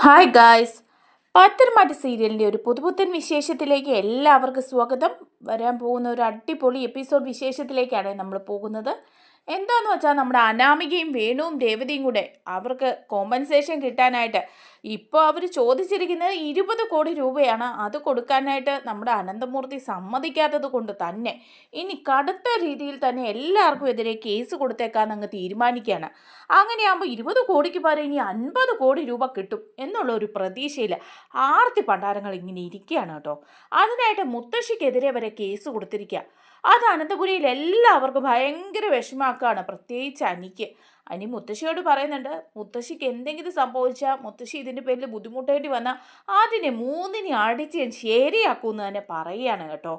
Hi guys, Patharamattu സീരിയലിൻ്റെ ഒരു പുതുപുത്തൻ വിശേഷത്തിലേക്ക് എല്ലാവർക്കും സ്വാഗതം. വരാൻ പോകുന്ന ഒരു അടിപൊളി എപ്പിസോഡ് വിശേഷത്തിലേക്കാണ് നമ്മൾ പോകുന്നത്. എന്താണെന്ന് വെച്ചാൽ നമ്മുടെ അനാമികയും വേണുവും രേവതിയും കൂടെ അവർക്ക് കോമ്പൻസേഷൻ കിട്ടാനായിട്ട് ഇപ്പോൾ അവർ ചോദിച്ചിരിക്കുന്നത് 20 കോടി രൂപയാണ്. അത് കൊടുക്കാനായിട്ട് നമ്മുടെ അനന്തമൂർത്തി സമ്മതിക്കാത്തത് കൊണ്ട് തന്നെ ഇനി കടുത്ത രീതിയിൽ തന്നെ എല്ലാവർക്കും എതിരെ കേസ് കൊടുത്തേക്കാന്ന് അങ്ങ് തീരുമാനിക്കുകയാണ്. അങ്ങനെയാകുമ്പോൾ 20 കോടിക്ക് പകരം ഇനി 50 കോടി രൂപ കിട്ടും എന്നുള്ള ഒരു പ്രതീക്ഷയിൽ ആർത്തി പണ്ടാരങ്ങൾ ഇങ്ങനെ ഇരിക്കുകയാണ് കേട്ടോ. അതിനായിട്ട് മുത്തശ്ശിക്കെതിരെ വരെ കേസ് കൊടുത്തിരിക്കുക. അത് അനന്തപുരിയിൽ എല്ലാവർക്കും ഭയങ്കര വിഷമാക്കുകയാണ്, പ്രത്യേകിച്ച് അനി മുത്തശ്ശിയോട് പറയുന്നുണ്ട്, മുത്തശ്ശിക്ക് എന്തെങ്കിലും സംഭവിച്ചാൽ മുത്തശ്ശി ഇതിൻ്റെ പേരിൽ ബുദ്ധിമുട്ടേണ്ടി വന്നാൽ അതിനെ മൂന്നിനെ അടിച്ച് ശരിയാക്കുമെന്ന് തന്നെ പറയുകയാണ് കേട്ടോ.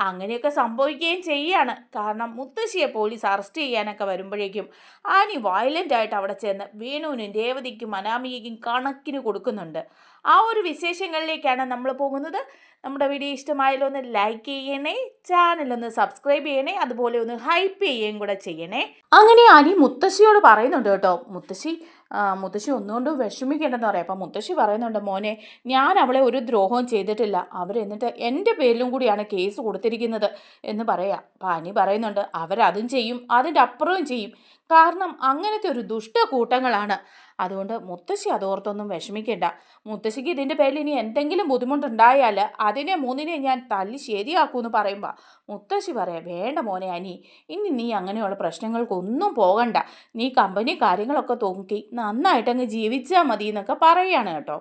അങ്ങനെയൊക്കെ സംഭവിക്കുകയും ചെയ്യാണ്. കാരണം മുത്തശ്ശിയെ പോലീസ് അറസ്റ്റ് ചെയ്യാനൊക്കെ വരുമ്പോഴേക്കും ആനി വയലൻ്റ് ആയിട്ട് അവിടെ ചെന്ന് വേണുവിനും രേവതിക്കും അനാമികയ്ക്കും കണക്കിന് കൊടുക്കുന്നുണ്ട്. ആ ഒരു വിശേഷങ്ങളിലേക്കാണ് നമ്മൾ പോകുന്നത്. നമ്മുടെ വീഡിയോ ഇഷ്ടമായാലോ ഒന്ന് ലൈക്ക് ചെയ്യണേ, ചാനലൊന്ന് സബ്സ്ക്രൈബ് ചെയ്യണേ, അതുപോലെ ഒന്ന് ഹൈപ്പ് ചെയ്യുകയും കൂടെ ചെയ്യണേ. അങ്ങനെ അനി മുത്തശ്ശിയോട് പറയുന്നുണ്ട് കേട്ടോ. മുത്തശ്ശി ഒന്നുകൊണ്ടും വിഷമിക്കേണ്ടെന്ന് പറയാം. അപ്പം മുത്തശ്ശി പറയുന്നുണ്ട്, മോനെ, ഞാൻ അവളെ ഒരു ദ്രോഹവും ചെയ്തിട്ടില്ല, അവരെന്നിട്ട് എൻ്റെ പേരിലും കൂടിയാണ് കേസ് കൊടുത്തിരിക്കുന്നത് എന്ന് പറയാം. അപ്പം അനി പറയുന്നുണ്ട്, അവരതും ചെയ്യും, അതിൻ്റെ അപ്പുറവും ചെയ്യും. കാരണം അങ്ങനത്തെ ഒരു ദുഷ്ടകൂട്ടങ്ങളാണ്. അതുകൊണ്ട് മുത്തശ്ശി അതോർത്തൊന്നും വിഷമിക്കേണ്ട. മുത്തശ്ശിക്ക് ഇതിൻ്റെ പേരിൽ ഇനി എന്തെങ്കിലും ബുദ്ധിമുട്ടുണ്ടായാൽ അതിനെ മൂന്നിനെ ഞാൻ തല്ലി ശരിയാക്കുമെന്ന് പറയുമ്പോൾ മുത്തശ്ശി പറയാം, വേണ്ട മോനെ അനി, ഇനി നീ അങ്ങനെയുള്ള പ്രശ്നങ്ങൾക്കൊന്നും പോകണ്ട, നീ കമ്പനി കാര്യങ്ങളൊക്കെ നോക്കി നന്നായിട്ടങ്ങ് ജീവിച്ചാൽ മതി എന്നൊക്കെ പറയുകയാണ് കേട്ടോ.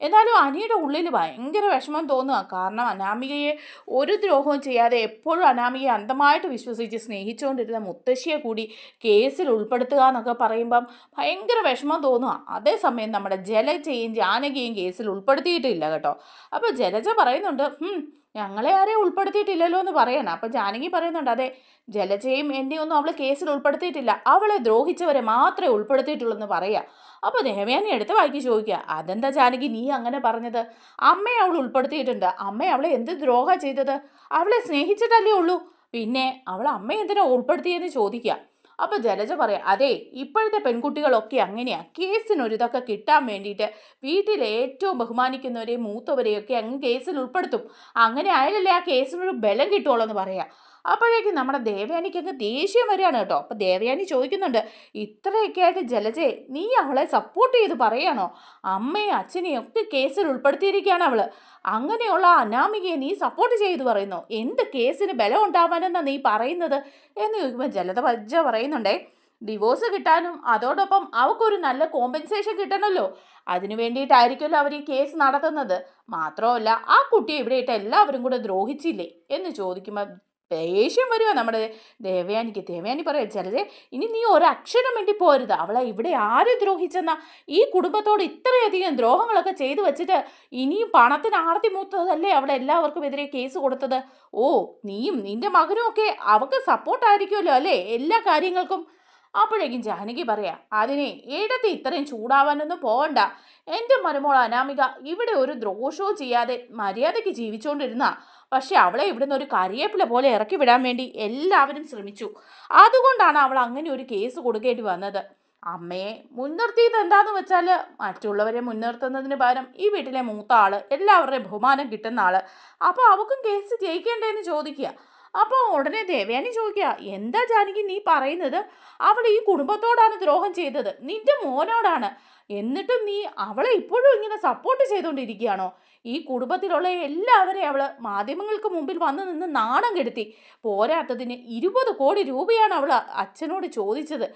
എന്നാലും അനിയുടെ ഉള്ളിൽ ഭയങ്കര വിഷമം തോന്നുക. കാരണം അനാമികയെ ഒരു ദ്രോഹവും ചെയ്യാതെ എപ്പോഴും അനാമികയെ അന്ധമായിട്ട് വിശ്വസിച്ച് സ്നേഹിച്ചുകൊണ്ടിരുന്ന മുത്തശ്ശിയെ കൂടി കേസിൽ ഉൾപ്പെടുത്തുക എന്നൊക്കെ പറയുമ്പം ഭയങ്കര വിഷമം തോന്നുക. അതേസമയം നമ്മുടെ ജലജയും ജാനകിയും കേസിൽ ഉൾപ്പെടുത്തിയിട്ടില്ല കേട്ടോ. അപ്പോൾ ജലജ പറയുന്നുണ്ട്, ഞങ്ങളെ ആരെയും ഉൾപ്പെടുത്തിയിട്ടില്ലല്ലോ എന്ന് പറയണം. അപ്പം ജാനകി പറയുന്നുണ്ട്, അതെ, ജലജയും എന്നെയൊന്നും അവൾ കേസിൽ ഉൾപ്പെടുത്തിയിട്ടില്ല, അവളെ ദ്രോഹിച്ചവരെ മാത്രമേ ഉൾപ്പെടുത്തിയിട്ടുള്ളൂ എന്ന് പറയാം. അപ്പോൾ ദേവയാനി എടുത്ത് വായിക്ക് ചോദിക്കുക, അതെന്താ ജാനകി നീ അങ്ങനെ പറഞ്ഞത്? അമ്മയെ അവൾ ഉൾപ്പെടുത്തിയിട്ടുണ്ട്. അമ്മ അവളെ എന്ത് ദ്രോഹം ചെയ്തത്? അവളെ സ്നേഹിച്ചിട്ടല്ലേ ഉള്ളൂ, പിന്നെ അവൾ അമ്മയെ എന്തിനാ ഉൾപ്പെടുത്തിയെന്ന് ചോദിക്കുക. അപ്പോൾ ജലജ പറയാം, അതെ, ഇപ്പോഴത്തെ പെൺകുട്ടികളൊക്കെ അങ്ങനെയാണ്, കേസിനൊരിതൊക്കെ കിട്ടാൻ വേണ്ടിയിട്ട് വീട്ടിലെ ഏറ്റവും ബഹുമാനിക്കുന്നവരെയും മൂത്തവരെയൊക്കെ അങ്ങ് കേസിൽ ഉൾപ്പെടുത്തും. അങ്ങനെ ആയാലല്ലേ ആ കേസിനൊരു ബലം കിട്ടുള്ളൂ എന്ന് പറയാം. അപ്പോഴേക്കും നമ്മുടെ ദേവയാനിക്ക് അങ്ങ് ദേഷ്യം വരികയാണ് കേട്ടോ. അപ്പോൾ ദേവയാനി ചോദിക്കുന്നുണ്ട്, ഇത്രയൊക്കെ ആയിട്ട് ജലജയെ നീ അവളെ സപ്പോർട്ട് ചെയ്ത് പറയാണോ? അമ്മയും അച്ഛനെയും ഒക്കെ കേസിൽ ഉൾപ്പെടുത്തിയിരിക്കുകയാണ് അവൾ. അങ്ങനെയുള്ള അനാമികയെ നീ സപ്പോർട്ട് ചെയ്ത് പറയുന്നു, എന്ത് കേസിന് ബലം ഉണ്ടാവാനെന്നാണ് നീ പറയുന്നത് എന്ന് ചോദിക്കുമ്പോൾ ജലജ പറയുന്നുണ്ടേ, ഡിവോഴ്സ് കിട്ടാനും അതോടൊപ്പം അവൾക്കൊരു നല്ല കോമ്പൻസേഷൻ കിട്ടണമല്ലോ, അതിനു വേണ്ടിയിട്ടായിരിക്കുമല്ലോ അവർ ഈ കേസ് നടത്തുന്നത്. മാത്രമല്ല ആ കുട്ടിയെ ഇവിടെ ഇട്ട് എല്ലാവരും കൂടെ ദ്രോഹിച്ചില്ലേ എന്ന് ചോദിക്കുമ്പോൾ ദേഷ്യം വരുമോ നമ്മുടെ ദേവയാനിക്ക്. ദേവയാനി പറയാം, ജലജെ, ഇനി നീ ഒരക്ഷരം വേണ്ടി പോരുത്, അവളെ ഇവിടെ ആര് ദ്രോഹിച്ചെന്നാ? ഈ കുടുംബത്തോട് ഇത്രയധികം ദ്രോഹങ്ങളൊക്കെ ചെയ്തു വെച്ചിട്ട് ഇനിയും പണത്തിന് ആർത്തി മൂത്തതല്ലേ അവളെ എല്ലാവർക്കും എതിരെ കേസ് കൊടുത്തത്? ഓ, നീയും നിന്റെ മകനും ഒക്കെ അവൾക്ക് സപ്പോർട്ടായിരിക്കുമല്ലോ അല്ലേ എല്ലാ കാര്യങ്ങൾക്കും? അപ്പോഴേക്കും ജാനകി പറയാം, അതിനെ ഇടത്ത് ഇത്രയും ചൂടാവാനൊന്നും പോകണ്ട. എൻ്റെ മരുമോൾ അനാമിക ഇവിടെ ഒരു ദ്രോഷവും ചെയ്യാതെ മര്യാദയ്ക്ക് ജീവിച്ചുകൊണ്ടിരുന്ന, പക്ഷെ അവളെ ഇവിടുന്ന് ഒരു കരിയേപ്പില പോലെ ഇറക്കി വിടാൻ വേണ്ടി എല്ലാവരും ശ്രമിച്ചു. അതുകൊണ്ടാണ് അവൾ അങ്ങനെ ഒരു കേസ് കൊടുക്കേണ്ടി വന്നത്. അമ്മയെ മുൻനിർത്തിയത് എന്താണെന്ന് വെച്ചാൽ മറ്റുള്ളവരെ മുൻനിർത്തുന്നതിന് പകരം ഈ വീട്ടിലെ മൂത്ത ആൾ, എല്ലാവരുടെയും ബഹുമാനം കിട്ടുന്ന ആൾ, അപ്പോൾ അവൾക്കും കേസ് ജയിക്കേണ്ടതെന്ന് ചോദിക്കുക. അപ്പോൾ ഉടനെ ദേവയാനി ചോദിക്കുക, എന്താ ജാനകി നീ പറയുന്നത്? അവൾ ഈ കുടുംബത്തോടാണ് ദ്രോഹം ചെയ്തത്, നിന്റെ മോനോടാണ്. എന്നിട്ടും നീ അവളെ ഇപ്പോഴും ഇങ്ങനെ സപ്പോർട്ട് ചെയ്തുകൊണ്ടിരിക്കുകയാണോ? ഈ കുടുംബത്തിലുള്ള എല്ലാവരെയും അവൾ മാധ്യമങ്ങൾക്ക് മുമ്പിൽ വന്ന് നിന്ന് നാണം കെടുത്തി. പോരാത്തതിന് 20 കോടി രൂപയാണ് അവൾ അച്ഛനോട് ചോദിച്ചത്,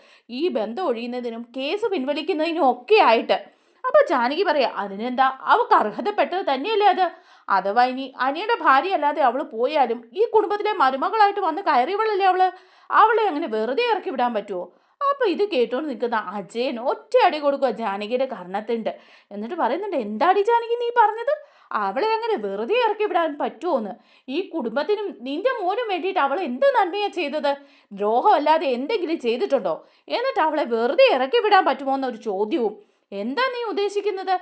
ഈ ബന്ധം ഒഴിയുന്നതിനും കേസ് പിൻവലിക്കുന്നതിനും ഒക്കെ ആയിട്ട്. അപ്പോൾ ജാനകി പറയാം, അതിനെന്താ, അവൾക്ക് അർഹതപ്പെട്ടത് തന്നെയല്ലേ അത്? അഥവാ ഇനി അനിയുടെ ഭാര്യ അല്ലാതെ അവൾ പോയാലും ഈ കുടുംബത്തിലെ മരുമകളായിട്ട് വന്ന് കയറിയവളല്ലേ അവളെ അങ്ങനെ വെറുതെ ഇറക്കി വിടാൻ പറ്റുമോ? അപ്പോൾ ഇത് കേട്ടോണ്ട് നിൽക്കുന്ന അജയൻ ഒറ്റയടി കൊടുക്കുക ജാനകിയുടെ കർണത്തിൻ്റെ. എന്നിട്ട് പറയുന്നുണ്ട്, എന്താടി ജാനകി നീ പറഞ്ഞത്? അവളെ അങ്ങനെ വെറുതെ ഇറക്കി വിടാൻ പറ്റുമോന്ന്? ഈ കുടുംബത്തിനും നിന്റെ മോനും വേണ്ടിയിട്ട് അവൾ എന്ത് നന്മയാണ് ചെയ്തത്? ദ്രോഹമല്ലാതെ എന്തെങ്കിലും ചെയ്തിട്ടുണ്ടോ? എന്നിട്ട് അവളെ വെറുതെ ഇറക്കി വിടാൻ പറ്റുമോ എന്നൊരു ചോദ്യവും. എന്താ നീ ഉദ്ദേശിക്കുന്നത്?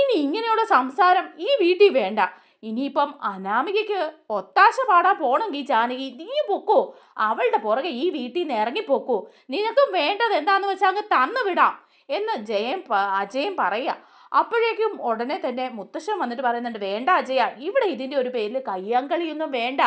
ഇനി ഇങ്ങനെയുള്ള സംസാരം ഈ വീട്ടിൽ വേണ്ട. ഇനിയിപ്പം അനാമികയ്ക്ക് ഒത്താശ പാടാൻ പോണെങ്കിൽ ജാനകി നീ പൊക്കോ, അവളുടെ പുറകെ ഈ വീട്ടിൽ നിന്ന് ഇറങ്ങിപ്പോക്കോ, നിനക്കും വേണ്ടത് എന്താന്ന് വെച്ചാൽ അങ്ങ് തന്നു വിടാം എന്ന് അജയൻ പറയുക. അപ്പോഴേക്കും ഉടനെ തന്നെ മുത്തശ്ശൻ വന്നിട്ട് പറയുന്നുണ്ട്, വേണ്ട അജയ, ഇവിടെ ഇതിൻ്റെ ഒരു പേരിൽ കയ്യാങ്കളിയൊന്നും വേണ്ട.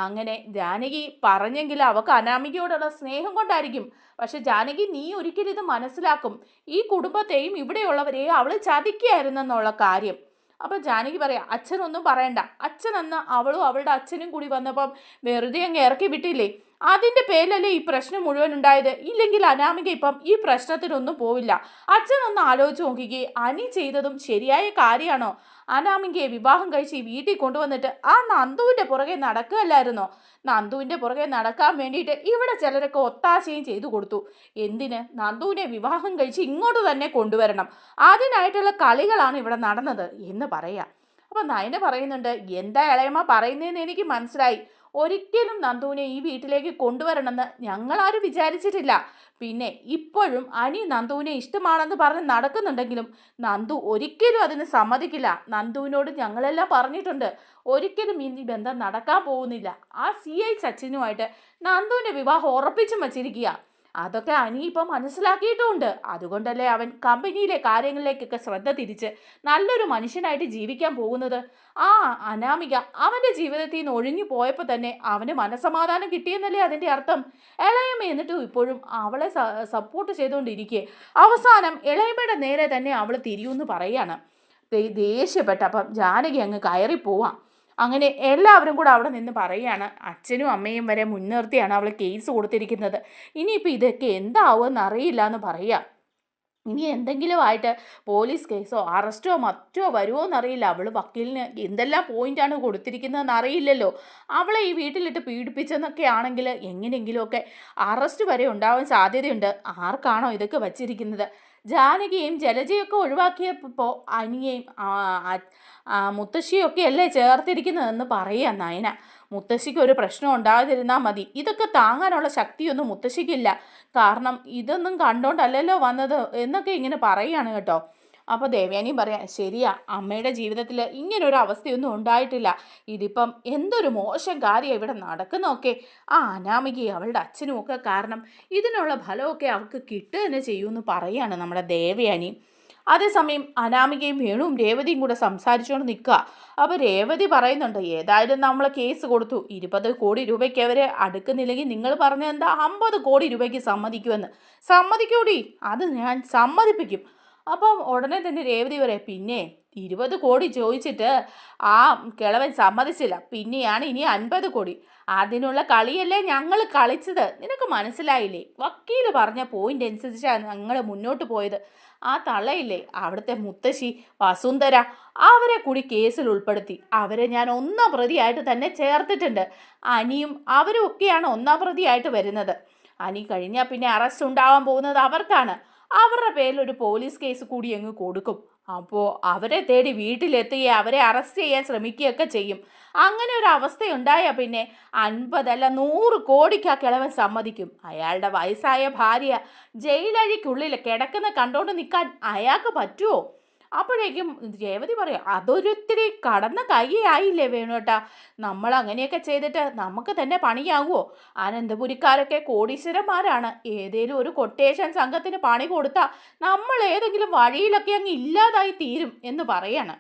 അങ്ങനെ ജാനകി പറഞ്ഞെങ്കിൽ അവൾക്ക് അനാമികയോടുള്ള സ്നേഹം കൊണ്ടായിരിക്കും. പക്ഷെ ജാനകി, നീ ഒരിക്കലും ഇത് മനസ്സിലാക്കും, ഈ കുടുംബത്തെയും ഇവിടെയുള്ളവരെയും അവൾ ചതിക്കുകയായിരുന്നെന്നുള്ള കാര്യം. അപ്പം ജാനകി പറയാം, അച്ഛനൊന്നും പറയണ്ട, അച്ഛൻ അന്ന് അവളും അവളുടെ അച്ഛനും കൂടി വന്നപ്പം വെറുതെ അങ്ങ് ഇറക്കി വിട്ടില്ലേ, അതിൻ്റെ പേരിലല്ലേ ഈ പ്രശ്നം മുഴുവൻ ഉണ്ടായത്. ഇല്ലെങ്കിൽ അനാമിക ഇപ്പം ഈ പ്രശ്നത്തിനൊന്നും പോവില്ല. അച്ഛനൊന്ന് ആലോചിച്ച് നോക്കിക്കേ, അനി ചെയ്തതും ശരിയായ കാര്യമാണോ? അനാമികയെ വിവാഹം കഴിച്ച് ഈ വീട്ടിൽ കൊണ്ടുവന്നിട്ട് ആ നന്ദുവിൻ്റെ പുറകെ നടക്കുകയല്ലായിരുന്നോ? നന്ദുവിൻ്റെ പുറകെ നടക്കാൻ വേണ്ടിയിട്ട് ഇവിടെ ചിലരൊക്കെ ഒത്താശയും ചെയ്തു കൊടുത്തു. എന്തിന്? നന്ദുവിനെ വിവാഹം കഴിച്ച് ഇങ്ങോട്ട് തന്നെ കൊണ്ടുവരണം. അതിനായിട്ടുള്ള കളികളാണ് ഇവിടെ നടന്നത് എന്ന് പറയാം. അപ്പം നയന പറയുന്നുണ്ട്, എന്താ ഇളയമ്മ പറയുന്നതെന്ന് എനിക്ക് മനസ്സിലായി. ഒരിക്കലും നന്ദുവിനെ ഈ വീട്ടിലേക്ക് കൊണ്ടുവരണമെന്ന് ഞങ്ങളാരും വിചാരിച്ചിട്ടില്ല. പിന്നെ ഇപ്പോഴും അനി നന്ദുവിനെ ഇഷ്ടമാണെന്ന് പറഞ്ഞ് നടക്കുന്നുണ്ടെങ്കിലും നന്ദു ഒരിക്കലും അതിന് സമ്മതിക്കില്ല. നന്ദുവിനോട് ഞങ്ങളെല്ലാം പറഞ്ഞിട്ടുണ്ട്, ഒരിക്കലും ഈ ബന്ധം നടക്കാൻ പോകുന്നില്ല. ആ CI സച്ചിനുമായിട്ട് നന്ദുവിൻ്റെ വിവാഹം ഉറപ്പിച്ചും വച്ചിരിക്കുക. അതൊക്കെ അനി ഇപ്പം മനസ്സിലാക്കിയിട്ടുമുണ്ട്. അതുകൊണ്ടല്ലേ അവൻ കമ്പനിയിലെ കാര്യങ്ങളിലേക്കൊക്കെ ശ്രദ്ധ തിരിച്ച് നല്ലൊരു മനുഷ്യനായിട്ട് ജീവിക്കാൻ പോകുന്നത്. ആ അനാമിക അവൻ്റെ ജീവിതത്തിൽ നിന്ന് ഒഴിഞ്ഞു പോയപ്പോൾ തന്നെ അവന് മനസ്സമാധാനം കിട്ടിയെന്നല്ലേ അതിൻ്റെ അർത്ഥം. ഇളയമ്മ എന്നിട്ടും ഇപ്പോഴും അവളെ സപ്പോർട്ട് ചെയ്തുകൊണ്ടിരിക്കുക. അവസാനം ഇളയമ്മയുടെ നേരെ തന്നെ അവൾ തിരിയുമെന്ന് പറയാണ്. ദേഷ്യപ്പെട്ട അപ്പം ജാനകി അങ്ങ് കയറിപ്പോവാം. അങ്ങനെ എല്ലാവരും കൂടെ അവിടെ നിന്ന് പറയുകയാണ്, അച്ഛനും അമ്മയും വരെ മുൻനിർത്തിയാണ് അവൾ കേസ് കൊടുത്തിരിക്കുന്നത്. ഇനിയിപ്പോൾ ഇതൊക്കെ എന്താവുമെന്ന് അറിയില്ല എന്ന് പറയുക. ഇനി എന്തെങ്കിലുമായിട്ട് പോലീസ് കേസോ അറസ്റ്റോ മറ്റോ വരുമോ എന്നറിയില്ല. അവൾ വക്കീലിന് എന്തെല്ലാം പോയിൻ്റാണ് കൊടുത്തിരിക്കുന്നതെന്ന് അറിയില്ലല്ലോ. അവളെ ഈ വീട്ടിലിട്ട് പീഡിപ്പിച്ചെന്നൊക്കെ ആണെങ്കിൽ എങ്ങനെയെങ്കിലുമൊക്കെ അറസ്റ്റ് വരെ ഉണ്ടാവാൻ സാധ്യതയുണ്ട്. ആർക്കാണോ ഇതൊക്കെ വച്ചിരിക്കുന്നത്? ജാനകിയും ജലജയൊക്കെ ഒഴിവാക്കിയപ്പോൾ അനിയെയും മുത്തശ്ശിയൊക്കെ അല്ലേ ചേർത്തിരിക്കുന്നതെന്ന് പറയുക നയന. മുത്തശ്ശിക്ക് ഒരു പ്രശ്നം ഉണ്ടാകാതിരുന്നാൽ മതി. ഇതൊക്കെ താങ്ങാനുള്ള ശക്തിയൊന്നും മുത്തശ്ശിക്കില്ല. കാരണം ഇതൊന്നും കണ്ടോണ്ടല്ലല്ലോ വന്നത് എന്നൊക്കെ ഇങ്ങനെ പറയുകയാണ് കേട്ടോ. അപ്പോൾ ദേവയാനിയും പറയാം, ശരിയാ, അമ്മയുടെ ജീവിതത്തിൽ ഇങ്ങനൊരു അവസ്ഥയൊന്നും ഉണ്ടായിട്ടില്ല. ഇതിപ്പം എന്തൊരു മോശം കാര്യം ഇവിടെ നടക്കുന്നതൊക്കെ. ആ അനാമികയും അവളുടെ അച്ഛനും ഒക്കെ കാരണം ഇതിനുള്ള ഫലമൊക്കെ അവൾക്ക് കിട്ടുക തന്നെ ചെയ്യുമെന്ന് പറയുകയാണ് നമ്മുടെ ദേവയാനി. അതേസമയം അനാമികയും വേണുവും രേവതിയും കൂടെ സംസാരിച്ചുകൊണ്ട് നിൽക്കുക. അപ്പോൾ രേവതി പറയുന്നുണ്ട്, ഏതായാലും നമ്മൾ കേസ് കൊടുത്തു, 20 കോടി രൂപയ്ക്ക് അവരെ അടുക്കുന്നില്ലെങ്കിൽ നിങ്ങൾ പറഞ്ഞത് എന്താ 50 കോടി രൂപയ്ക്ക് സമ്മതിക്കുമെന്ന്. സമ്മതിക്കൂടി, അത് ഞാൻ സമ്മതിപ്പിക്കും. അപ്പം ഉടനെ തന്നെ രേവതി പറയാം, പിന്നെ 20 കോടി ചോദിച്ചിട്ട് ആ കിളവൻ സമ്മതിച്ചില്ല, പിന്നെയാണ് ഇനി 50 കോടി. അതിനുള്ള കളിയല്ലേ ഞങ്ങൾ കളിച്ചത്, നിനക്ക് മനസ്സിലായില്ലേ? വക്കീൽ പറഞ്ഞ പോയിന്റ് അനുസരിച്ചാണ് ഞങ്ങൾ മുന്നോട്ട് പോയത്. ആ തള്ളയില്ലേ, അവിടുത്തെ മുത്തശ്ശി വസുന്ധര, അവരെ കൂടി കേസിൽ ഉൾപ്പെടുത്തി. അവരെ ഞാൻ 1-ാം പ്രതിയായിട്ട് തന്നെ ചേർത്തിട്ടുണ്ട്. അനിയും അവരും ഒക്കെയാണ് 1-ാം പ്രതിയായിട്ട് വരുന്നത്. അനി കഴിഞ്ഞാൽ പിന്നെ അറസ്റ്റ് ഉണ്ടാവാൻ പോകുന്നത് അവർക്കാണ്. അവരുടെ പേരിൽ ഒരു പോലീസ് കേസ് കൂടി അങ്ങ് കൊടുക്കും. അപ്പോൾ അവരെ തേടി വീട്ടിലെത്തുകയും അവരെ അറസ്റ്റ് ചെയ്യാൻ ശ്രമിക്കുകയൊക്കെ ചെയ്യും. അങ്ങനെ ഒരു അവസ്ഥയുണ്ടായാൽ പിന്നെ 50 അല്ല 100 കോടിക്ക് ആ കിളവൻ സമ്മതിക്കും. അയാളുടെ വയസ്സായ ഭാര്യ ജയിലഴിക്കുള്ളിൽ കിടക്കുന്ന കണ്ടോണ്ട് നിൽക്കാൻ അയാൾക്ക് പറ്റുമോ? അപ്പോഴേക്കും രേവതി പറയാം, അതൊരിത്തിരി കടന്ന കൈയായില്ലേ വേണുട്ടാ, നമ്മൾ അങ്ങനെയൊക്കെ ചെയ്തിട്ട് നമുക്ക് തന്നെ പണിയാകുമോ? അനന്തപുരിക്കാരൊക്കെ കോടീശ്വരന്മാരാണ്. ഏതേലും ഒരു കൊട്ടേഷൻ സംഘത്തിന് പണി കൊടുത്താൽ നമ്മൾ ഏതെങ്കിലും വഴിയിലൊക്കെ അങ്ങ് ഇല്ലാതായി തീരും എന്ന് പറയാണ്.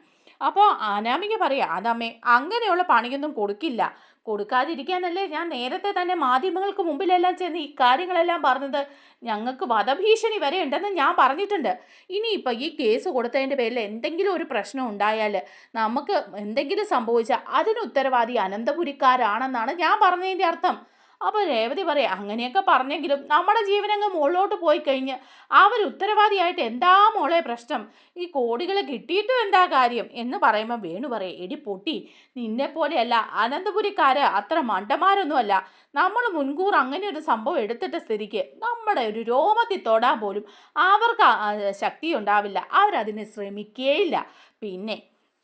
അപ്പോൾ അനാമിക പറയാം, അതമ്മേ അങ്ങനെയുള്ള പണിയൊന്നും കൊടുക്കില്ല. കൊടുക്കാതിരിക്കാനല്ലേ ഞാൻ നേരത്തെ തന്നെ മാധ്യമങ്ങൾക്ക് മുമ്പിലെല്ലാം ചെന്ന് ഈ കാര്യങ്ങളെല്ലാം പറഞ്ഞത്. ഞങ്ങൾക്ക് വധഭീഷണി വരെ ഉണ്ടെന്ന് ഞാൻ പറഞ്ഞിട്ടുണ്ട്. ഇനിയിപ്പോൾ ഈ കേസ് കൊടുത്തതിൻ്റെ പേരിൽ എന്തെങ്കിലും ഒരു പ്രശ്നം ഉണ്ടായാൽ, നമുക്ക് എന്തെങ്കിലും സംഭവിച്ചാൽ അതിന് ഉത്തരവാദി അനന്തപുരിക്കാരാണെന്നാണ് ഞാൻ പറഞ്ഞതിൻ്റെ അർത്ഥം. അപ്പോൾ രേവതി പറയാം, അങ്ങനെയൊക്കെ പറഞ്ഞെങ്കിലും നമ്മുടെ ജീവനങ്ങ് മുകളിലോട്ട് പോയി കഴിഞ്ഞ് അവർ ഉത്തരവാദിയായിട്ട് എന്താ മോളെ പ്രശ്നം? ഈ കോടികൾ കിട്ടിയിട്ടും എന്താ കാര്യം എന്ന് പറയുമ്പോൾ വേണു പറയും, എടി പൊട്ടി, നിന്നെപ്പോലെയല്ല അനന്തപുരിക്കാര് അത്ര മണ്ടന്മാരൊന്നുമല്ല. നമ്മൾ മുൻകൂർ അങ്ങനെ ഒരു സംഭവം എടുത്തിട്ട സ്ഥിതിക്ക് നമ്മുടെ ഒരു രോമത്തിൽ തൊടാൻ പോലും അവർക്ക് ശക്തി ഉണ്ടാവില്ല. അവരതിന് ശ്രമിക്കുകയില്ല.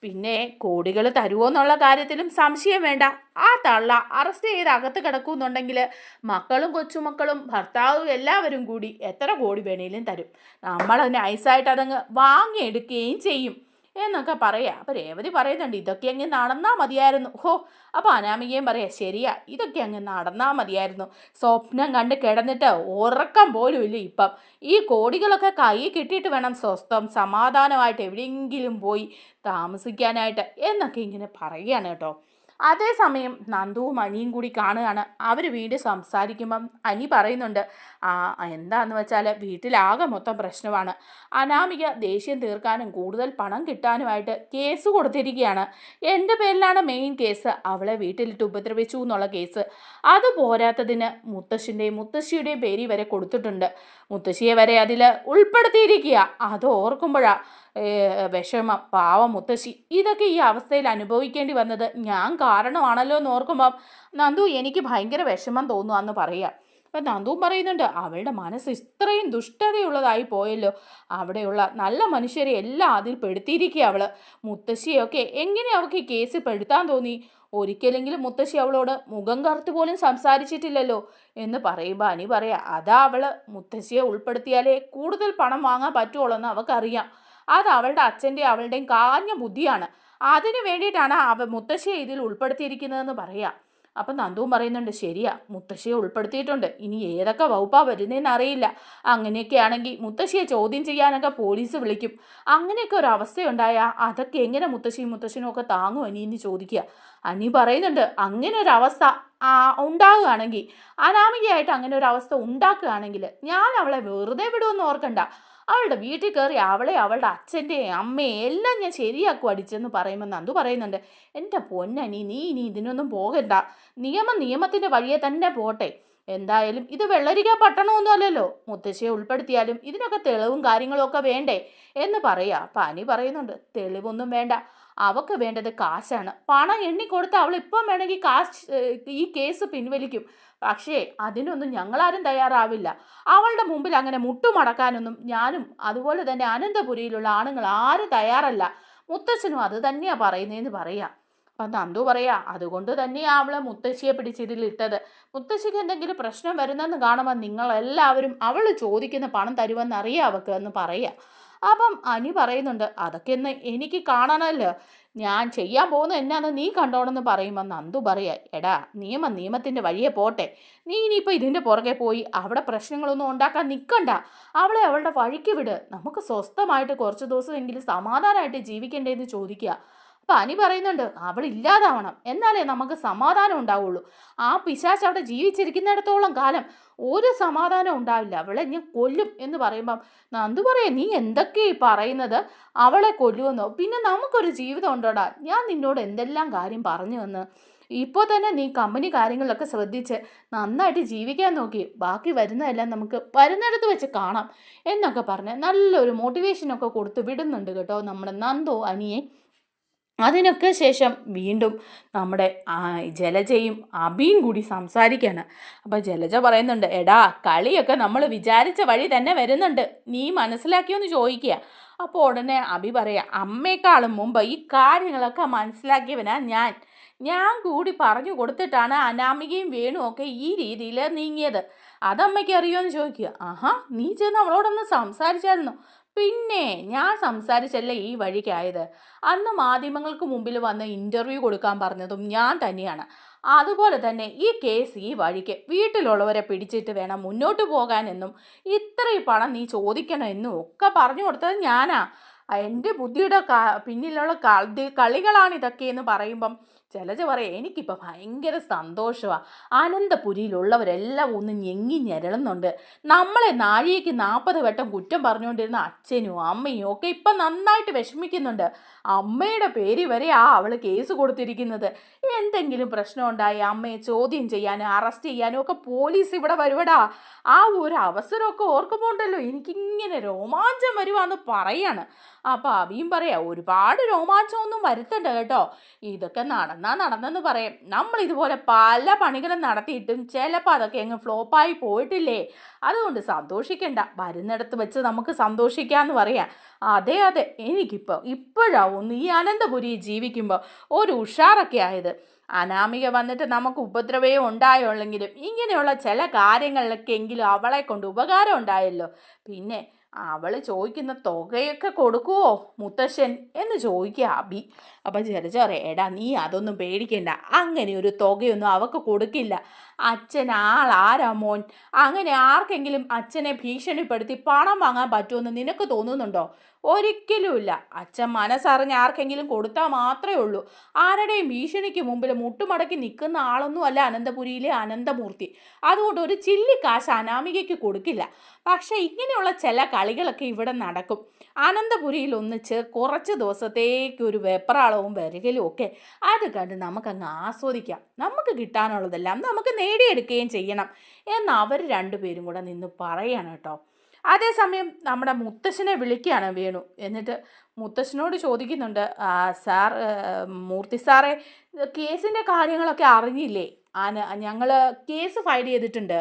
പിന്നെ കോടികൾ തരുമോ എന്നുള്ള കാര്യത്തിലും സംശയം വേണ്ട. ആ തള്ള അറസ്റ്റ് ചെയ്ത് അകത്ത് കിടക്കുന്നുണ്ടെങ്കിൽ മക്കളും കൊച്ചുമക്കളും ഭർത്താവും എല്ലാവരും കൂടി എത്ര കോടി വേണേലും തരും. നമ്മൾ നൈസായിട്ട് അതങ്ങ് വാങ്ങിയെടുക്കുകയും ചെയ്യും. എന്നൊക്കെ പറയാ. അപ്പോൾ രേവതി പറയുന്നുണ്ട് ഇതൊക്കെ അങ്ങ് നടന്നാൽ മതിയായിരുന്നു. അപ്പോൾ അനാമികയും പറയാം ശരിയാ, ഇതൊക്കെ അങ്ങ് നടന്നാൽ മതിയായിരുന്നു. സ്വപ്നം കണ്ട് കിടന്നിട്ട് ഉറക്കം പോലും ഇല്ല ഇപ്പം. ഈ കോടികളൊക്കെ കയ്യിൽ കിട്ടിയിട്ട് വേണം സ്വസ്ഥം സമാധാനമായിട്ട് എവിടെയെങ്കിലും പോയി താമസിക്കാനായിട്ട് എന്നൊക്കെ ഇങ്ങനെ പറയുകയാണ് കേട്ടോ. അതേസമയം നന്ദുവും അനിയും കൂടി കാണുകയാണ്. അവർ വീണ്ടും സംസാരിക്കുമ്പം അനി പറയുന്നുണ്ട് എന്താന്ന് വെച്ചാൽ വീട്ടിലാകെ മൊത്തം പ്രശ്നമാണ്. അനാമിക ദേഷ്യം തീർക്കാനും കൂടുതൽ പണം കിട്ടാനുമായിട്ട് കേസ് കൊടുത്തിരിക്കുകയാണ്. എൻ്റെ പേരിലാണ് മെയിൻ കേസ്, അവളെ വീട്ടിലിട്ട് ഉപദ്രവിച്ചു എന്നുള്ള കേസ്. അത് പോരാത്തതിന് മുത്തശ്ശിയുടെയും പേര് വരെ കൊടുത്തിട്ടുണ്ട്. മുത്തശ്ശിയെ വരെ അതിൽ ഉൾപ്പെടുത്തിയിരിക്കുക. അത് ഓർക്കുമ്പോഴാണ് വിഷമം. പാവം മുത്തശ്ശി ഇതൊക്കെ ഈ അവസ്ഥയിൽ അനുഭവിക്കേണ്ടി വന്നത് ഞാൻ കാരണമാണല്ലോ എന്ന് ഓർക്കുമ്പം നന്ദു എനിക്ക് ഭയങ്കര വിഷമം തോന്നുകയെന്ന് പറയുക. അപ്പം നന്ദുവും പറയുന്നുണ്ട് അവളുടെ മനസ്സ് ഇത്രയും ദുഷ്ടതയുള്ളതായി പോയല്ലോ. അവിടെയുള്ള നല്ല മനുഷ്യരെ എല്ലാം അതിൽ പെടുത്തിയിരിക്കുക അവൾ. മുത്തശ്ശിയൊക്കെ എങ്ങനെ അവൾക്ക് ഈ കേസിൽ പെടുത്താൻ തോന്നി? ഒരിക്കലെങ്കിലും മുത്തശ്ശി അവളോട് മുഖം കറുത്ത് പോലും സംസാരിച്ചിട്ടില്ലല്ലോ എന്ന് പറയുമ്പോൾ അനി പറയാം അതാ അവള് മുത്തശ്ശിയെ ഉൾപ്പെടുത്തിയാലേ കൂടുതൽ പണം വാങ്ങാൻ പറ്റുള്ളൂ എന്ന് അവൾക്കറിയാം. അത് അവളുടെ അച്ഛൻ്റെയും അവളുടെയും കാഞ്ഞ ബുദ്ധിയാണ്. അതിന് വേണ്ടിയിട്ടാണ് മുത്തശ്ശിയെ ഇതിൽ ഉൾപ്പെടുത്തിയിരിക്കുന്നതെന്ന് പറയാം. അപ്പം നന്ദുവും പറയുന്നുണ്ട് ശരിയാ, മുത്തശ്ശിയെ ഉൾപ്പെടുത്തിയിട്ടുണ്ട്. ഇനി ഏതൊക്കെ വകുപ്പാ വരുന്നതെന്ന് അറിയില്ല. അങ്ങനെയൊക്കെ ആണെങ്കിൽ മുത്തശ്ശിയെ ചോദ്യം ചെയ്യാനൊക്കെ പോലീസ് വിളിക്കും. അങ്ങനെയൊക്കെ ഒരു അവസ്ഥയുണ്ടായാൽ അതൊക്കെ എങ്ങനെ മുത്തശ്ശിനും ഒക്കെ താങ്ങും അനിയെന്ന് ചോദിക്കുക. അനി പറയുന്നുണ്ട് അങ്ങനെ ഒരു അവസ്ഥ ഉണ്ടാകുകയാണെങ്കിൽ, അനാമികയായിട്ട് അങ്ങനെ ഒരു അവസ്ഥ ഉണ്ടാക്കുകയാണെങ്കിൽ ഞാൻ അവളെ വെറുതെ വിടുമെന്ന് ഓർക്കണ്ട. അവളുടെ വീട്ടിൽ കയറി അവളെ അവളുടെ അച്ഛൻ്റെയും അമ്മയും എല്ലാം ഞാൻ ശരിയാക്കും അടിച്ചെന്ന് പറയുമ്പോൾ നന്ദു പറയുന്നുണ്ട് എൻ്റെ പൊന്നനി നീ ഇനി ഇതിനൊന്നും പോകണ്ട. നിയമത്തിൻ്റെ വഴിയെ തന്നെ പോട്ടെ. എന്തായാലും ഇത് വെള്ളരിക്ക പട്ടണമൊന്നും അല്ലല്ലോ. മുത്തശ്ശിയെ ഉൾപ്പെടുത്തിയാലും ഇതിനൊക്കെ തെളിവും കാര്യങ്ങളും ഒക്കെ വേണ്ടേ എന്ന് പറയാ. അപ്പം അനി പറയുന്നുണ്ട് തെളിവൊന്നും വേണ്ട, അവൾക്ക് വേണ്ടത് കാശാണ്. പണം എണ്ണിക്കൊടുത്ത് അവൾ ഇപ്പം വേണമെങ്കിൽ ഈ കേസ് പിൻവലിക്കും. പക്ഷേ അതിനൊന്നും ഞങ്ങളാരും തയ്യാറാവില്ല. അവളുടെ മുമ്പിൽ അങ്ങനെ മുട്ടുമടക്കാനൊന്നും ഞാനും അതുപോലെ തന്നെ അനന്തപുരിയിലുള്ള ആണുങ്ങൾ ആരും തയ്യാറല്ല. മുത്തച്ഛനും അത് തന്നെയാണ് പറയുന്നതെന്ന് പറയാം. അപ്പം നന്ദു പറയാ അതുകൊണ്ട് തന്നെയാണ് അവളെ മുത്തശ്ശിയെ പിടിച്ചിതിലിട്ടത്. മുത്തശ്ശിക്ക് എന്തെങ്കിലും പ്രശ്നം വരുന്നെന്ന് കാണുമ്പോൾ നിങ്ങളെല്ലാവരും അവൾ ചോദിക്കുന്ന പണം തരുമെന്ന് അറിയാം അവൾക്ക് എന്ന് പറയാം. അപ്പം അനി പറയുന്നുണ്ട് അതൊക്കെ ഒന്ന് എനിക്ക് കാണണമല്ലോ, ഞാൻ ചെയ്യാൻ പോകുന്നത് എന്നാന്ന് നീ കണ്ടോണെന്ന് പറയുമ്പോൾ നന്ദു പറയാ എടാ നിയമത്തിൻ്റെ വഴിയെ പോട്ടെ. നീ ഇനിയിപ്പോൾ ഇതിൻ്റെ പുറകെ പോയി അവിടെ പ്രശ്നങ്ങളൊന്നും ഉണ്ടാക്കാൻ നിൽക്കണ്ട. അവളെ അവളുടെ വഴിക്ക് വിട്. നമുക്ക് സ്വസ്ഥമായിട്ട് കുറച്ച് ദിവസമെങ്കിലും സമാധാനമായിട്ട് ജീവിക്കണ്ടേന്ന് ചോദിക്കുക. അപ്പം അനി പറയുന്നുണ്ട് അവൾ ഇല്ലാതാവണം, എന്നാലേ നമുക്ക് സമാധാനം ഉണ്ടാവുള്ളൂ. ആ പിശാച് അവിടെ ജീവിച്ചിരിക്കുന്നിടത്തോളം കാലം ഒരു സമാധാനം ഉണ്ടാവില്ല. അവളെ ഞാൻ കൊല്ലും എന്ന് പറയുമ്പം നന്ദു പറയാം നീ എന്തൊക്കെയാ പറയുന്നത്? അവളെ കൊല്ലുമെന്നോ? പിന്നെ നമുക്കൊരു ജീവിതം ഉണ്ടോടാ. ഞാൻ നിന്നോട് എന്തെല്ലാം കാര്യം പറഞ്ഞു എന്ന്. ഇപ്പോൾ തന്നെ നീ കമ്പനി കാര്യങ്ങളിലൊക്കെ ശ്രദ്ധിച്ച് നന്നായിട്ട് ജീവിക്കാൻ നോക്കി. ബാക്കി വരുന്നതെല്ലാം നമുക്ക് വരുന്നിടത്ത് വെച്ച് കാണാം എന്നൊക്കെ പറഞ്ഞ് നല്ലൊരു മോട്ടിവേഷനൊക്കെ കൊടുത്ത് വിടുന്നുണ്ട് കേട്ടോ നമ്മുടെ നന്ദു അനിയെ. അതിനൊക്കെ ശേഷം വീണ്ടും നമ്മുടെ ജലജയും അബിയും കൂടി സംസാരിക്കുകയാണ്. അപ്പോൾ ജലജ പറയുന്നുണ്ട് എടാ കളിയൊക്കെ നമ്മൾ വിചാരിച്ച വഴി തന്നെ വരുന്നുണ്ട്, നീ മനസ്സിലാക്കിയോന്ന് ചോദിക്കുക. അപ്പോൾ ഉടനെ അബി പറയാം അമ്മയെക്കാളും മുമ്പ് ഈ കാര്യങ്ങളൊക്കെ മനസ്സിലാക്കിയവനാ ഞാൻ കൂടി പറഞ്ഞു കൊടുത്തിട്ടാണ് അനാമികയും വേണുമൊക്കെ ഈ രീതിയിൽ നീങ്ങിയത്. അതമ്മയ്ക്ക് അറിയുമെന്ന് ചോദിക്കുക. നീ ചെന്ന് അവളോടൊന്ന് സംസാരിച്ചായിരുന്നു? പിന്നെ ഞാൻ സംസാരിച്ചല്ലേ ഈ വഴിക്കായത്. അന്ന് മാധ്യമങ്ങൾക്ക് മുമ്പിൽ വന്ന് ഇൻ്റർവ്യൂ കൊടുക്കാൻ പറഞ്ഞതും ഞാൻ തന്നെയാണ്. അതുപോലെ തന്നെ ഈ കേസ് ഈ വഴിക്ക് വീട്ടിലുള്ളവരെ പിടിച്ചിട്ട് വേണം മുന്നോട്ട് പോകാനെന്നും ഇത്രയും പണം നീ ചോദിക്കണമെന്നും ഒക്കെ പറഞ്ഞു കൊടുത്തത് ഞാനാ. എൻ്റെ ബുദ്ധിയുടെ പിന്നിലുള്ള കളികളാണ് ഇതൊക്കെ എന്ന് പറയുമ്പം ജലജ പറയാം എനിക്കിപ്പോൾ ഭയങ്കര സന്തോഷമാണ്. അനന്തപുരിയിലുള്ളവരെല്ലാം ഒന്ന് ഞെങ്ങി ഞെരളുന്നുണ്ട്. നമ്മളെ നാഴികയ്ക്ക് 40 വട്ടം കുറ്റം പറഞ്ഞുകൊണ്ടിരുന്ന അച്ഛനും അമ്മയും ഒക്കെ ഇപ്പം നന്നായിട്ട് വിഷമിക്കുന്നുണ്ട്. അമ്മയുടെ പേര് വരെ അവൾ കേസ് കൊടുത്തിരിക്കുന്നത്. എന്തെങ്കിലും പ്രശ്നം ഉണ്ടായി അമ്മയെ ചോദ്യം ചെയ്യാനും അറസ്റ്റ് ചെയ്യാനും ഒക്കെ പോലീസ് ഇവിടെ വരുവടാ. ആ ഒരു അവസരമൊക്കെ ഓർക്കുമ്പോൾ ഉണ്ടല്ലോ എനിക്കിങ്ങനെ രോമാഞ്ചം വരുവാന്ന് പറയാണ്. അപ്പോൾ അബിയും പറയാം ഒരുപാട് രോമാഞ്ചമൊന്നും വരുത്തണ്ട കേട്ടോ, ഇതൊക്കെ നടന്നെന്ന് പറയാം. നമ്മൾ ഇതുപോലെ പല പണികളും നടത്തിയിട്ടും ചിലപ്പോൾ അതൊക്കെ അങ്ങ് ഫ്ലോപ്പായി പോയിട്ടില്ലേ, അതുകൊണ്ട് സന്തോഷിക്കണ്ട, വരുന്നിടത്ത് വെച്ച് നമുക്ക് സന്തോഷിക്കാമെന്ന് പറയാം. അതെ ഇപ്പോഴാവും ഈ അനന്തപുരി ജീവിക്കുമ്പോൾ ഒരു ഉഷാറൊക്കെ ആയത്. അനാമിക വന്നിട്ട് നമുക്ക് ഉപദ്രവം ഉണ്ടായുള്ളെങ്കിലും ഇങ്ങനെയുള്ള ചില കാര്യങ്ങളിലൊക്കെ എങ്കിലും അവളെ കൊണ്ട് ഉപകാരം ഉണ്ടായല്ലോ. പിന്നെ അവൾ ചോദിക്കുന്ന തുകയൊക്കെ കൊടുക്കുവോ മുത്തശ്ശൻ എന്ന് ചോദിക്കുക അബി. അപ്പം ജലജ പറയാം, എടാ നീ അതൊന്നും പേടിക്കണ്ട, അങ്ങനെ ഒരു തുകയൊന്നും അവൾക്ക് കൊടുക്കില്ല. അച്ഛൻ ആളാരാ മോൻ? അങ്ങനെ ആർക്കെങ്കിലും അച്ഛനെ ഭീഷണിപ്പെടുത്തി പണം വാങ്ങാൻ പറ്റുമെന്ന് നിനക്ക് തോന്നുന്നുണ്ടോ? ഒരിക്കലുമില്ല. അച്ഛൻ മനസ്സറിഞ്ഞ് ആർക്കെങ്കിലും കൊടുത്താൽ മാത്രമേ ഉള്ളൂ. ആരുടെയും ഭീഷണിക്ക് മുമ്പിൽ മുട്ടുമടക്കി നിൽക്കുന്ന ആളൊന്നും അല്ല അനന്തപുരിയിലെ അനന്തമൂർത്തി. അതുകൊണ്ട് ഒരു ചില്ലിക്കാശ് അനാമികയ്ക്ക് കൊടുക്കില്ല. പക്ഷേ ഇങ്ങനെയുള്ള ചില കളികളൊക്കെ ഇവിടെ നടക്കും. അനന്തപുരിയിൽ ഒന്നിച്ച് കുറച്ച് ദിവസത്തേക്ക് ഒരു വെപ്രാളവും വരകലും ഒക്കെ അത് കണ്ട് നമുക്കങ്ങ് ആസ്വദിക്കാം. നമുക്ക് കിട്ടാനുള്ളതെല്ലാം നമുക്ക് നേടിയെടുക്കുകയും ചെയ്യണം എന്ന് അവർ രണ്ടുപേരും കൂടെ നിന്ന് പറയാണ് കേട്ടോ. അതേസമയം നമ്മുടെ മുത്തശ്ശനെ വിളിക്കുകയാണ് വേണു. എന്നിട്ട് മുത്തശ്ശനോട് ചോദിക്കുന്നുണ്ട്, സാർ, മൂർത്തി സാറേ, കേസിൻ്റെ കാര്യങ്ങളൊക്കെ അറിഞ്ഞില്ലേ? ഞങ്ങൾ കേസ് ഫയൽ ചെയ്തിട്ടുണ്ട്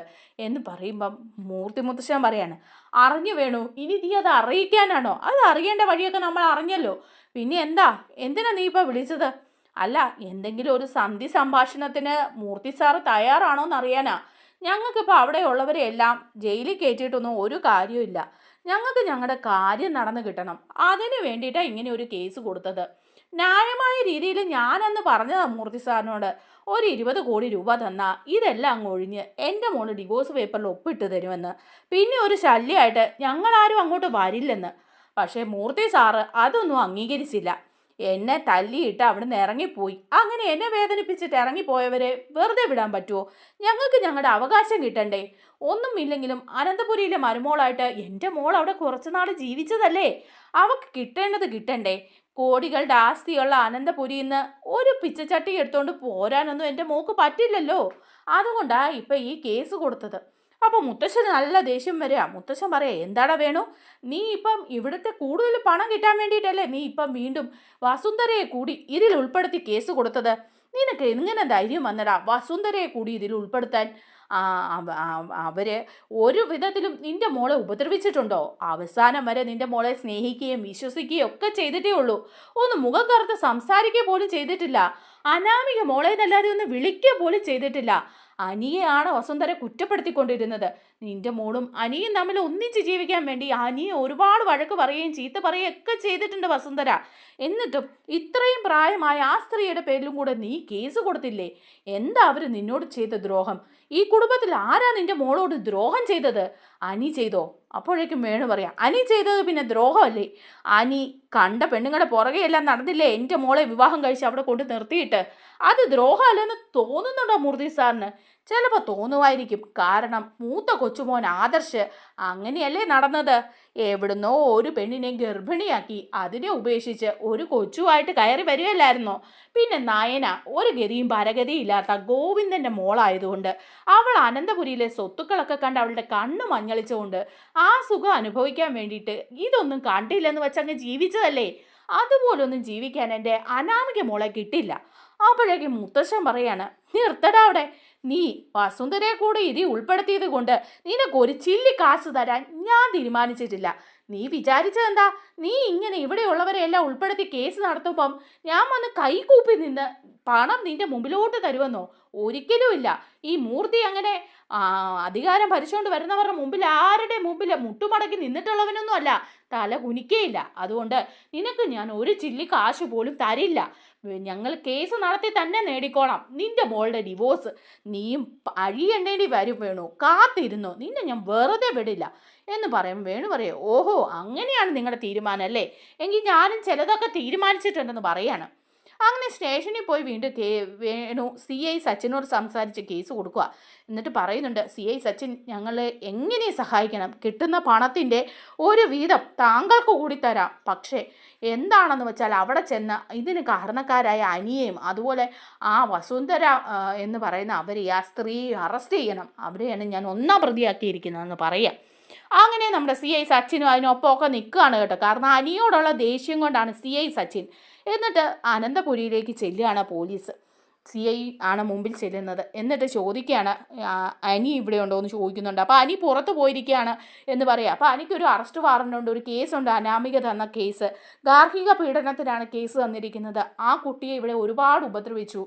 എന്ന് പറയുമ്പം മൂർത്തി മുത്തശ്ശൻ പറയാണ്, അറിഞ്ഞു വേണു, ഇനി നീ അത് അറിയിക്കാനാണോ? അത് അറിയേണ്ട വഴിയൊക്കെ നമ്മൾ അറിഞ്ഞല്ലോ. പിന്നെ എന്തിനാ നീ ഇപ്പോൾ വിളിച്ചത്? അല്ല, എന്തെങ്കിലും ഒരു സന്ധി സംഭാഷണത്തിന് മൂർത്തി സാറ് തയ്യാറാണോ എന്നറിയാനാ. ഞങ്ങൾക്കിപ്പോൾ അവിടെ ഉള്ളവരെ എല്ലാം ജയിലിൽ കയറ്റിയിട്ടൊന്നും ഒരു കാര്യമില്ല. ഞങ്ങൾക്ക് ഞങ്ങളുടെ കാര്യം നടന്നു കിട്ടണം. അതിന് വേണ്ടിയിട്ടാണ് ഇങ്ങനെ ഒരു കേസ് കൊടുത്തത്. ന്യായമായ രീതിയിൽ ഞാനെന്ന് പറഞ്ഞതാണ് മൂർത്തി സാറിനോട്. ഒരു 20 കോടി രൂപ തന്നാൽ ഇതെല്ലാം അങ്ങ് ഒഴിഞ്ഞ് എൻ്റെ മോള് ഡിവോഴ്സ് പേപ്പറിൽ ഒപ്പിട്ട് തരുമെന്ന്. പിന്നെ ഒരു ശല്യമായിട്ട് ഞങ്ങളാരും അങ്ങോട്ട് വരില്ലെന്ന്. പക്ഷേ മൂർത്തി സാറ് അതൊന്നും അംഗീകരിച്ചില്ല. എന്നെ തല്ലിയിട്ട് അവിടുന്ന് ഇറങ്ങിപ്പോയി. അങ്ങനെ എന്നെ വേദനിപ്പിച്ചിട്ട് ഇറങ്ങിപ്പോയവരെ വെറുതെ വിടാൻ പറ്റുമോ? ഞങ്ങൾക്ക് ഞങ്ങളുടെ അവകാശം കിട്ടണ്ടേ? ഒന്നുമില്ലെങ്കിലും അനന്തപുരിയിലെ മരുമോളായിട്ട് എൻ്റെ മോൾ അവിടെ കുറച്ചുനാൾ ജീവിച്ചതല്ലേ? അവൾക്ക് കിട്ടേണ്ടത് കിട്ടണ്ടേ? കോടികളുടെ ആസ്തിയുള്ള അനന്തപുരിയിൽ നിന്ന് ഒരു പിച്ചച്ചട്ടി എടുത്തുകൊണ്ട് പോരാനൊന്നും എൻ്റെ മോൾക്ക് പറ്റില്ലല്ലോ. അതുകൊണ്ടാണ് ഇപ്പം ഈ കേസ് കൊടുത്തത്. അപ്പോൾ മുത്തശ്ശന് നല്ല ദേഷ്യം വരിക. മുത്തശ്ശൻ പറയാ, എന്താടാ വേണു, നീ ഇപ്പം ഇവിടുത്തെ കൂടുതൽ പണം കിട്ടാൻ വേണ്ടിയിട്ടല്ലേ നീ ഇപ്പം വീണ്ടും വസുന്ധരയെ കൂടി ഇതിൽ ഉൾപ്പെടുത്തി കേസ് കൊടുത്തത്? നിനക്ക് എങ്ങനെ ധൈര്യം വന്നടാ വസുന്ധരയെ കൂടി ഇതിൽ ഉൾപ്പെടുത്താൻ? അവര് ഒരു വിധത്തിലും നിന്റെ മോളെ ഉപദ്രവിച്ചിട്ടുണ്ടോ? അവസാനം വരെ നിന്റെ മോളെ സ്നേഹിക്കുകയും വിശ്വസിക്കുകയും ഒക്കെ ചെയ്തിട്ടേ ഉള്ളൂ. ഒന്ന് മുഖം കറുത്ത് സംസാരിക്കുക പോലും ചെയ്തിട്ടില്ല. അനാമിക മോളെ എന്നല്ലാതെ ഒന്ന് വിളിക്കുക പോലും ചെയ്തിട്ടില്ല. അനിയെയാണ് വസുന്ധര കുറ്റപ്പെടുത്തിക്കൊണ്ടിരുന്നത്. നിന്റെ മോളും അനിയും തമ്മിൽ ഒന്നിച്ച് ജീവിക്കാൻ വേണ്ടി അനിയെ ഒരുപാട് വഴക്ക് പറയുകയും ചീത്ത പറയുകയും ഒക്കെ ചെയ്തിട്ടുണ്ട് വസുന്ധര. എന്നിട്ടും ഇത്രയും പ്രായമായ ആ സ്ത്രീയുടെ പേരിലും കൂടെ നീ കേസ് കൊടുത്തില്ലേ? എന്താ അവര് നിന്നോട് ചെയ്ത ദ്രോഹം? ഈ കുടുംബത്തിൽ ആരാ നിന്റെ മോളോട് ദ്രോഹം ചെയ്തത്? അനി ചെയ്തോ? അപ്പോഴേക്കും വേണു പറയാം, അനി ചെയ്തത് പിന്നെ ദ്രോഹമല്ലേ? അനി കണ്ട പെണ്ണുങ്ങളുടെ പുറകെയെല്ലാം നടന്നില്ലേ എൻ്റെ മോളെ വിവാഹം കഴിച്ച് അവിടെ കൊണ്ട് നിർത്തിയിട്ട്? അത് ദ്രോഹമല്ലെന്ന് തോന്നുന്നുണ്ടോ മൂർത്തി സാറിന്? ചിലപ്പോൾ തോന്നുമായിരിക്കും. കാരണം മൂത്ത കൊച്ചുമോൻ ആദർശ് അങ്ങനെയല്ലേ നടന്നത്? എവിടുന്നോ ഒരു പെണ്ണിനെ ഗർഭിണിയാക്കി അതിനെ ഉപേക്ഷിച്ച് ഒരു കൊച്ചുമായിട്ട് കയറി വരികയല്ലായിരുന്നോ? പിന്നെ നയന ഒരു ഗതിയും പരഗതിയും ഇല്ലാത്ത ഗോവിന്ദൻ്റെ മോളായതുകൊണ്ട് അവൾ അനന്തപുരിയിലെ സ്വത്തുക്കളൊക്കെ കണ്ട് അവളുടെ കണ്ണ് മഞ്ഞളിച്ചുകൊണ്ട് ആ സുഖം അനുഭവിക്കാൻ വേണ്ടിയിട്ട് ഇതൊന്നും കണ്ടില്ലെന്ന് വെച്ചങ്ങ് ജീവിച്ചതല്ലേ? അതുപോലൊന്നും ജീവിക്കാൻ എൻ്റെ അനാമിക മോളെ കിട്ടില്ല. അപ്പോഴേക്കും മുത്തശ്ശൻ പറയാണ്, നിർത്തടാ അവിടെ. നീ വസുന്ധരയെ കൂടെ ഇതി ഉൾപ്പെടുത്തിയത് കൊണ്ട് നിനക്കൊരു ചില്ലി കാശ് തരാൻ ഞാൻ തീരുമാനിച്ചിട്ടില്ല. നീ വിചാരിച്ചതെന്താ? നീ ഇങ്ങനെ ഇവിടെയുള്ളവരെയെല്ലാം ഉൾപ്പെടുത്തി കേസ് നടത്തുമ്പം ഞാൻ വന്ന് കൈകൂപ്പി നിന്ന് പണം നിന്റെ മുമ്പിലോട്ട് തരുമെന്നോ? ഒരിക്കലുമില്ല. ഈ മൂർത്തി അങ്ങനെ അധികാരം ഭരിച്ചുകൊണ്ട് വരുന്നവരുടെ മുമ്പിൽ ആരുടെ മുമ്പിൽ മുട്ടുമടക്കി നിന്നിട്ടുള്ളവനൊന്നും അല്ല, തല കുനിക്കേയില്ല. അതുകൊണ്ട് നിനക്ക് ഞാൻ ഒരു ചില്ലി കാശ് പോലും തരില്ല. ഞങ്ങൾ കേസ് നടത്തി തന്നെ നേടിക്കോളാം നിന്റെ മോളുടെ ഡിവോഴ്സ്. നീയും അഴിയണ്ടേണ്ടി വരും വേണു, കാത്തിരുന്നോ, നിന്നെ ഞാൻ വെറുതെ വിടില്ല എന്ന് പറയും. വേണു പറയും, ഓഹോ അങ്ങനെയാണ് നിങ്ങളുടെ തീരുമാനം അല്ലേ? എങ്കിൽ ഞാനും ചിലതൊക്കെ തീരുമാനിച്ചിട്ടുണ്ടെന്ന് പറയാണ്. അങ്ങനെ സ്റ്റേഷനിൽ പോയി വീണ്ടും വേണു CI സച്ചിനോട് സംസാരിച്ച് കേസ് കൊടുക്കുക. എന്നിട്ട് പറയുന്നുണ്ട്, CI സച്ചിൻ, ഞങ്ങളെ എങ്ങനെ സഹായിക്കണം? കിട്ടുന്ന പണത്തിൻ്റെ ഒരു വീതം താങ്കൾക്ക് കൂടി തരാം. പക്ഷേ എന്താണെന്ന് വെച്ചാൽ അവിടെ ചെന്ന് ഇതിന് കാരണക്കാരായ അനിയെയും അതുപോലെ ആ വസുന്ധര എന്ന് പറയുന്ന അവരെ ആ സ്ത്രീയെ അറസ്റ്റ് ചെയ്യണം. അവരെയാണ് ഞാൻ ഒന്നാം പ്രതിയാക്കിയിരിക്കുന്നതെന്ന് പറയാം. അങ്ങനെ നമ്മുടെ CI സച്ചിനും അതിനൊപ്പമൊക്കെ നിൽക്കുകയാണ് കേട്ടോ. കാരണം അനിയോടുള്ള ദേഷ്യം കൊണ്ടാണ് CI സച്ചിൻ. എന്നിട്ട് അനന്തപുരിയിലേക്ക് ചെല്ലുകയാണ് പോലീസ്. CI ആണ് മുമ്പിൽ ചെല്ലുന്നത്. എന്നിട്ട് ചോദിക്കുകയാണ്, അനി ഇവിടെ ഉണ്ടോ എന്ന് ചോദിക്കുന്നുണ്ട്. അപ്പോൾ അനി പുറത്ത് പോയിരിക്കുകയാണ് എന്ന് പറയുക. അപ്പോൾ അനിക്കൊരു അറസ്റ്റ് വാറണ്ടുണ്ട്, ഒരു കേസുണ്ട്, അനാമിക തന്ന കേസ്, ഗാർഹിക പീഡനത്തിനാണ് കേസ് തന്നിരിക്കുന്നത്. ആ കുട്ടിയെ ഇവിടെ ഒരുപാട് ഉപദ്രവിച്ചു.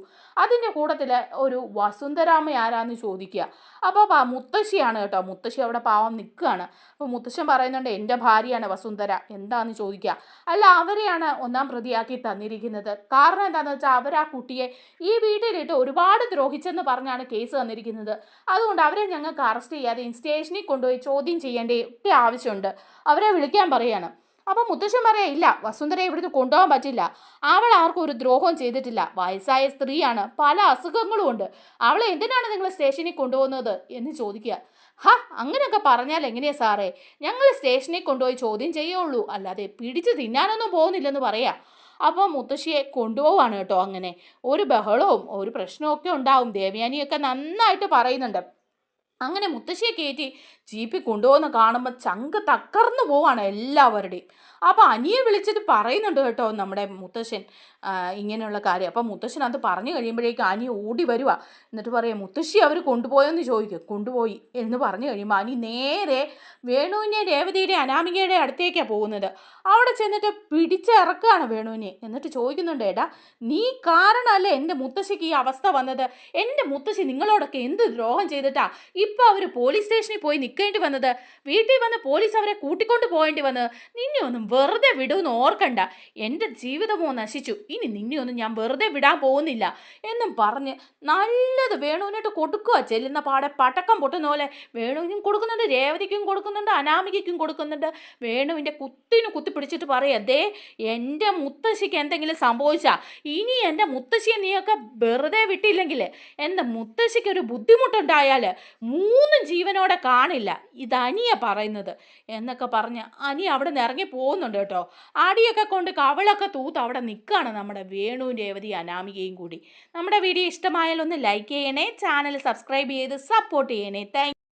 അതിൻ്റെ കൂട്ടത്തിൽ ഒരു വസുന്ധരാമ ആരാന്ന് ചോദിക്കുക. അപ്പോൾ മുത്തശ്ശിയാണ് കേട്ടോ. മുത്തശ്ശി അവിടെ പാവം നിൽക്കുകയാണ്. അപ്പോൾ മുത്തശ്ശൻ പറയുന്നുണ്ട്, എൻ്റെ ഭാര്യയാണ് വസുന്ധര, എന്താണെന്ന് ചോദിക്കുക. അല്ല, അവരെയാണ് ഒന്നാം പ്രതിയാക്കി തന്നിരിക്കുന്നത്. കാരണം എന്താണെന്ന് വെച്ചാൽ അവർ ആ കുട്ടിയെ ഈ വീട്ടിലിട്ട് ഒരുപാട് ദ്രോഹിച്ചെന്ന് പറഞ്ഞാണ് കേസ് തന്നിരിക്കുന്നത്. അതുകൊണ്ട് അവരെ ഞങ്ങൾക്ക് അറസ്റ്റ് ചെയ്യാതെ സ്റ്റേഷനിൽ കൊണ്ടുപോയി ചോദ്യം ചെയ്യേണ്ട ഒക്കെ ആവശ്യമുണ്ട്. അവരെ വിളിക്കാൻ പറയാണ്. അപ്പം മുത്തശ്ശൻ പറയാം, ഇല്ല, വസുന്ധരയെ ഇവിടുന്ന് കൊണ്ടുപോകാൻ പറ്റില്ല. അവൾ ആർക്കും ഒരു ദ്രോഹവും ചെയ്തിട്ടില്ല. വയസ്സായ സ്ത്രീയാണ്, പല അസുഖങ്ങളും ഉണ്ട്. അവളെ എന്തിനാണ് നിങ്ങൾ സ്റ്റേഷനിൽ കൊണ്ടുപോകുന്നത് എന്ന് ചോദിക്കുക. അങ്ങനെയൊക്കെ പറഞ്ഞാൽ എങ്ങനെയാ സാറേ? ഞങ്ങൾ സ്റ്റേഷനിൽ കൊണ്ടുപോയി ചോദ്യം ചെയ്യുള്ളൂ, അല്ലാതെ പിടിച്ച് തിന്നാനൊന്നും പോകുന്നില്ലെന്ന് പറയാം. അപ്പോൾ മുത്തശ്ശിയെ കൊണ്ടുപോവാണ് കേട്ടോ. അങ്ങനെ ഒരു ബഹളവും ഒരു പ്രശ്നമൊക്കെ ഉണ്ടാവും. ദേവയാനിയൊക്കെ നന്നായിട്ട് പറയുന്നുണ്ട്. അങ്ങനെ മുത്തശ്ശിയെ കയറ്റി ജീപ്പിൽ കൊണ്ടുപോകുന്ന കാണുമ്പോൾ ചങ്ക് തകർന്നു പോവാണ് എല്ലാവരുടെയും. അപ്പോൾ അനിയെ വിളിച്ചിട്ട് പറയുന്നുണ്ട് കേട്ടോ നമ്മുടെ മുത്തശ്ശൻ ഇങ്ങനെയുള്ള കാര്യം. അപ്പോൾ മുത്തശ്ശൻ അത് പറഞ്ഞു കഴിയുമ്പോഴേക്കും അനി ഓടി വരുക. എന്നിട്ട് പറയാം, മുത്തശ്ശി അവർ കൊണ്ടുപോയെന്ന് ചോദിക്കും. കൊണ്ടുപോയി എന്ന് പറഞ്ഞു കഴിയുമ്പോൾ അനി നേരെ വേണുവിനെ രേവതിയുടെ അനാമികയുടെ അടുത്തേക്കാണ് പോകുന്നത്. അവിടെ ചെന്നിട്ട് പിടിച്ചിറക്കുകയാണ് വേണുവിനെ. എന്നിട്ട് ചോദിക്കുന്നുണ്ട്, ഏട്ടാ നീ കാരണമല്ലേ എൻ്റെ മുത്തശ്ശിക്ക് ഈ അവസ്ഥ വന്നത്? എൻ്റെ മുത്തശ്ശി നിങ്ങളോടൊക്കെ എന്ത് ദ്രോഹം ചെയ്തിട്ടാ ഇപ്പോൾ അവർ പോലീസ് സ്റ്റേഷനിൽ പോയി നിൽക്കേണ്ടി വന്നത്? വീട്ടിൽ വന്ന് പോലീസ് അവരെ കൂട്ടിക്കൊണ്ട് പോകേണ്ടി വന്നത്? നിന്നെ ഒന്നും വെറുതെ വിടുമെന്ന് ഓർക്കണ്ട. എൻ്റെ ജീവിതമോ നശിച്ചു, ഇനി നിന്നെ ഒന്നും ഞാൻ വെറുതെ വിടാൻ പോകുന്നില്ല എന്നും പറഞ്ഞ് നല്ലത് വേണുവിനായിട്ട് കൊടുക്കുക. ചെല്ലുന്ന പാടെ പടക്കം പൊട്ടുന്ന പോലെ വേണുവിനും കൊടുക്കുന്നുണ്ട്, രേവതിക്കും കൊടുക്കുന്നുണ്ട്, അനാമികയ്ക്കും കൊടുക്കുന്നുണ്ട്. വേണുവിൻ്റെ കുത്തിനു കുത്തി പിടിച്ചിട്ട് പറയാം, ദേ എൻ്റെ മുത്തശ്ശിക്ക് എന്തെങ്കിലും സംഭവിച്ചാൽ ഇനി എൻ്റെ മുത്തശ്ശിയെ നീയൊക്കെ വെറുതെ വിട്ടില്ലെങ്കിൽ എൻ്റെ മുത്തശ്ശിക്ക് ഒരു ബുദ്ധിമുട്ടുണ്ടായാൽ 3 ജീവനോടെ കാണില്ല. ഇതനിയ പറയുന്നത് എന്നൊക്കെ പറഞ്ഞ് അനി അവിടെ നിന്ന് ഇറങ്ങി പോകുന്നുണ്ട് കേട്ടോ. അടിയൊക്കെ കൊണ്ട് കവളൊക്കെ തൂത്ത് അവിടെ നിൽക്കുകയാണ് നമ്മുടെ വേണുവും രേവതി അനാമികയും കൂടി. നമ്മുടെ വീഡിയോ ഇഷ്ടമായാലൊന്ന് ലൈക്ക് ചെയ്യണേ, ചാനൽ സബ്സ്ക്രൈബ് ചെയ്ത് സപ്പോർട്ട് ചെയ്യണേ. താങ്ക്